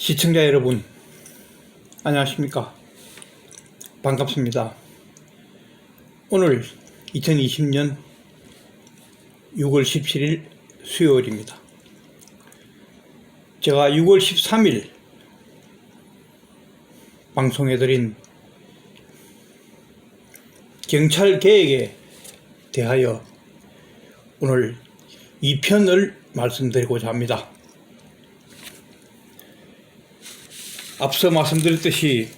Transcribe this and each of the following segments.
시청자 여러분, 안녕하십니까? 반갑습니다. 오늘 2020년 6월 17일 수요일입니다. 제가 6월 13일 방송해드린 경찰 개혁에 대하여 오늘 2편을 말씀드리고자 합니다. 앞서 말씀드렸듯이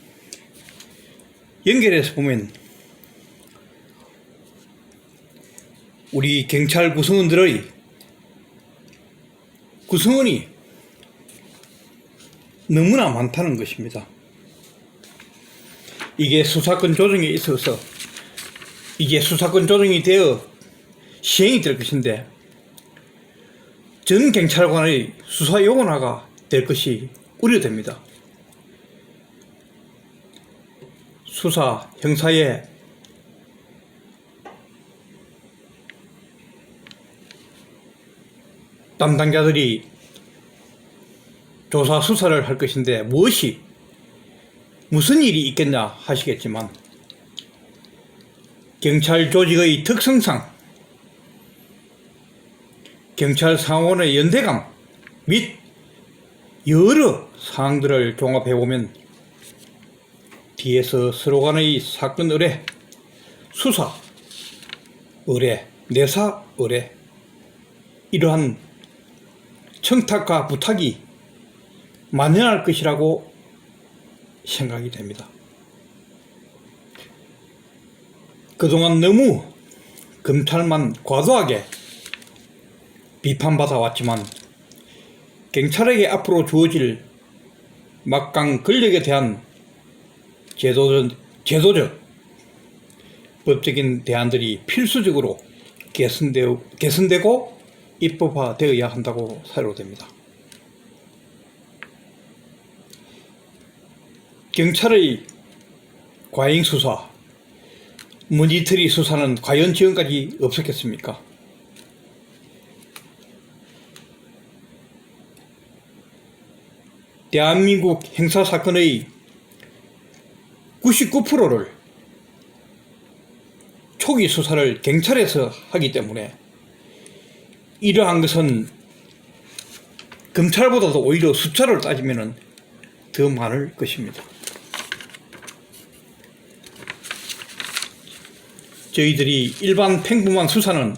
연결해서 보면 우리 경찰 구성원들의 구성원이 너무나 많다는 것입니다. 이게 수사권 조정에 있어서 이게 수사권 조정이 되어 시행이 될 것인데 전 경찰관의 수사 요원화가 될 것이 우려됩니다. 수사, 형사의 담당자들이 조사, 수사를 할 것인데 무슨 일이 있겠냐 하시겠지만 경찰 조직의 특성상 경찰 상원의 연대감 및 여러 사항들을 종합해보면 뒤에서 서로 간의 사건 의뢰, 수사 의뢰, 내사 의뢰 이러한 청탁과 부탁이 만연할 것이라고 생각이 됩니다. 그동안 너무 검찰만 과도하게 비판받아 왔지만 경찰에게 앞으로 주어질 막강 권력에 대한 제도적 법적인 대안들이 필수적으로 개선되고 입법화되어야 한다고 사료됩니다. 경찰의 과잉 수사, 모니터리 수사는 과연 지금까지 없었겠습니까? 대한민국 형사사건의 99%를 초기 수사를 경찰에서 하기 때문에 이러한 것은 검찰보다도 오히려 숫자를 따지면 더 많을 것입니다. 저희들이 일반 평범한 수사는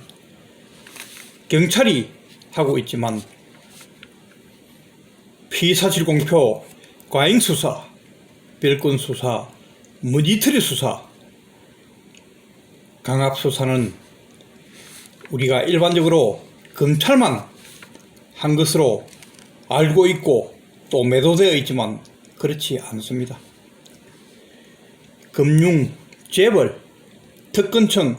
경찰이 하고 있지만 피의사실 공표, 과잉 수사, 별건 수사, 모니터리 수사, 강압 수사는 우리가 일반적으로 검찰만 한 것으로 알고 있고 또 매도되어 있지만 그렇지 않습니다. 금융, 재벌, 특검청,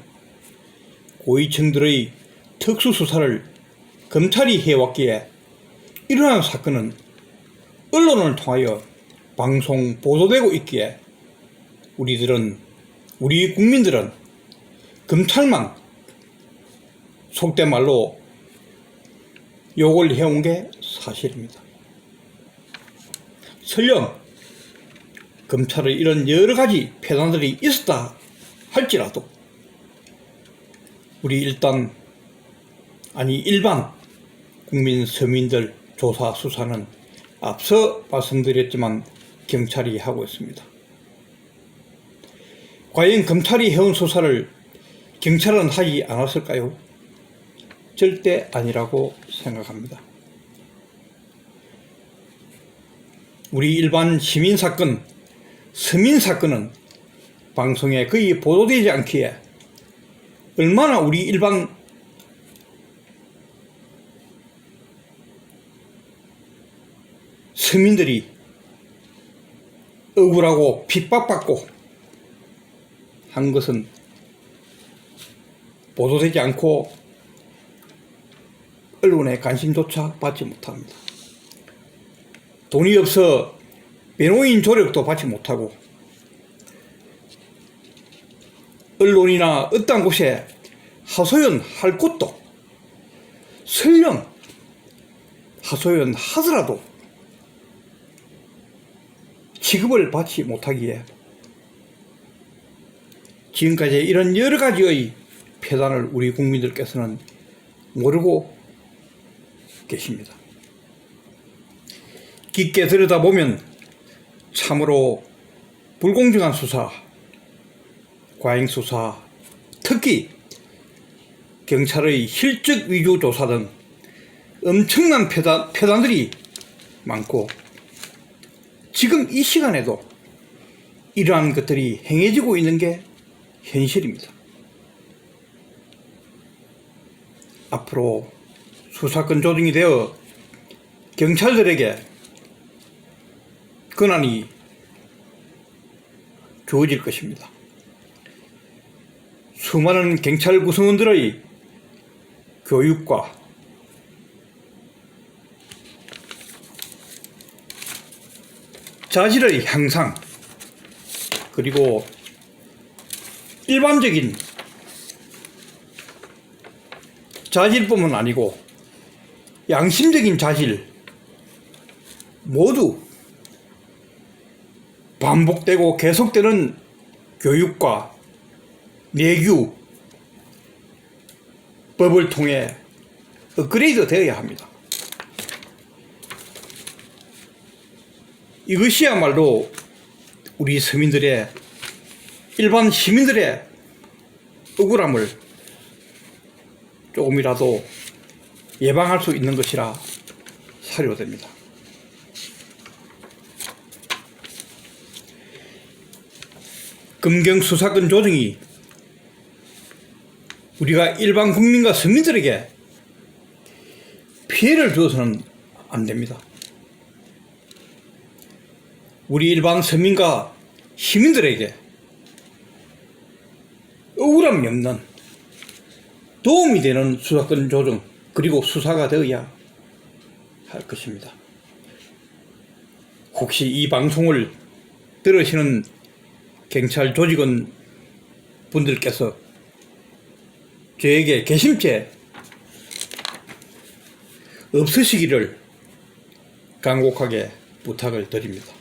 고위층들의 특수수사를 검찰이 해왔기에 이러한 사건은 언론을 통하여 방송 보도되고 있기에 우리 국민들은 검찰만 속된 말로 욕을 해온 게 사실입니다. 설령 검찰의 이런 여러 가지 폐단들이 있었다 할지라도 일반 국민 서민들 조사 수사는 앞서 말씀드렸지만 경찰이 하고 있습니다. 과연 검찰이 해온 수사를 경찰은 하지 않았을까요? 절대 아니라고 생각합니다. 우리 일반 시민사건, 서민사건은 방송에 거의 보도되지 않기에 얼마나 우리 일반 서민들이 억울하고 핍박받고 한 것은 보도되지 않고 언론의 관심조차 받지 못합니다. 돈이 없어 변호인 조력도 받지 못하고 언론이나 어떤 곳에 하소연할 곳도 설령 하소연하더라도 취급을 받지 못하기에 지금까지 이런 여러 가지의 폐단을 우리 국민들께서는 모르고 계십니다. 깊게 들여다보면 참으로 불공정한 수사, 과잉수사, 특히 경찰의 실적 위조 조사 등 엄청난 폐단들이 많고 지금 이 시간에도 이러한 것들이 행해지고 있는 게 현실입니다. 앞으로 수사권 조정이 되어 경찰들에게 권한이 주어질 것입니다. 수많은 경찰 구성원들의 교육과 자질의 향상, 그리고 일반적인 자질뿐만 아니고 양심적인 자질 모두 반복되고 계속되는 교육과 내규, 법을 통해 업그레이드 되어야 합니다. 이것이야말로 우리 서민들의, 일반 시민들의 억울함을 조금이라도 예방할 수 있는 것이라 사료됩니다. 검경 수사권 조정이 우리가 일반 국민과 서민들에게 피해를 주어서는 안 됩니다. 우리 일반 서민과 시민들에게 억울함이 없는 도움이 되는 수사권 조정, 그리고 수사가 되어야 할 것입니다. 혹시 이 방송을 들으시는 경찰 조직원 분들께서 저에게 개심체 없으시기를 간곡하게 부탁을 드립니다.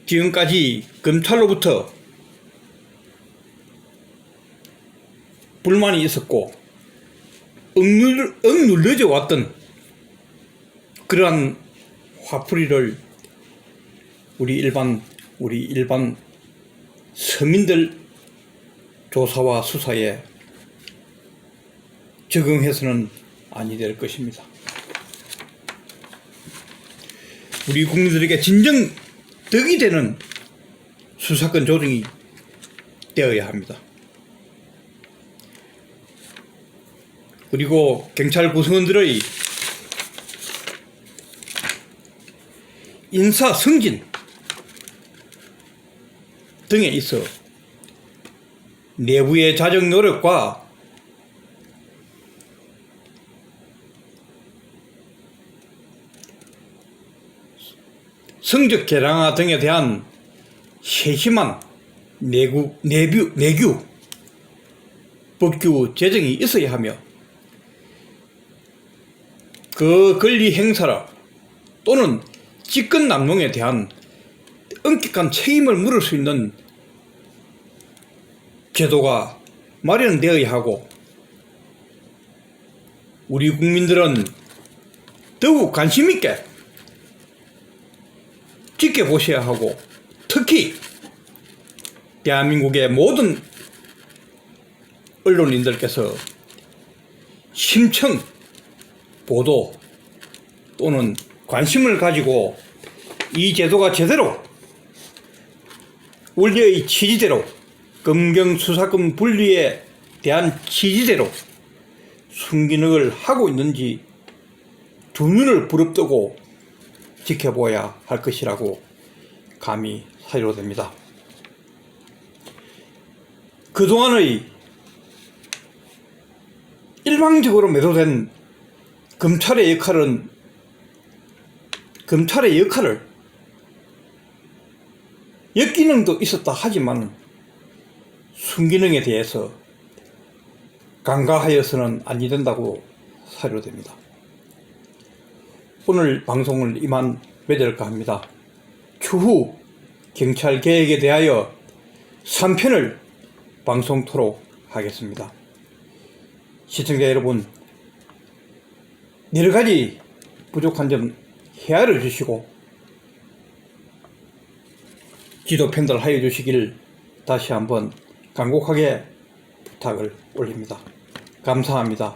지금까지 검찰로부터 불만이 있었고 억눌려져 왔던 그러한 화풀이를 우리 일반 서민들 조사와 수사에 적용해서는 아니 될 것입니다. 우리 국민들에게 진정 덕이 되는 수사권 조정이 되어야 합니다. 그리고 경찰 구성원들의 인사 승진 등에 있어 내부의 자정 노력과 성적 개량화 등에 대한 세심한 내규, 법규 제정이 있어야 하며 그 권리 행사라 또는 직권 남용에 대한 엄격한 책임을 물을 수 있는 제도가 마련되어야 하고 우리 국민들은 더욱 관심 있게 지켜보셔야 하고 특히 대한민국의 모든 언론인들께서 심층 보도 또는 관심을 가지고 이 제도가 제대로 원래의 취지대로 검경 수사권 분리에 대한 취지대로 순기능을 하고 있는지 두 눈을 부릅뜨고 지켜봐야 할 것이라고 감히 사료됩니다. 그동안의 일방적으로 매도된 검찰의 역할을 역기능도 있었다 하지만 순기능에 대해서 간과하여서는 아니 된다고 사료됩니다. 오늘 방송을 이만 맺을까 합니다. 추후 경찰 개혁에 대하여 3편을 방송토록 하겠습니다. 시청자 여러분, 여러가지 부족한 점 헤아려 주시고 지도 편달하여 주시길 다시 한번 간곡하게 부탁을 올립니다. 감사합니다.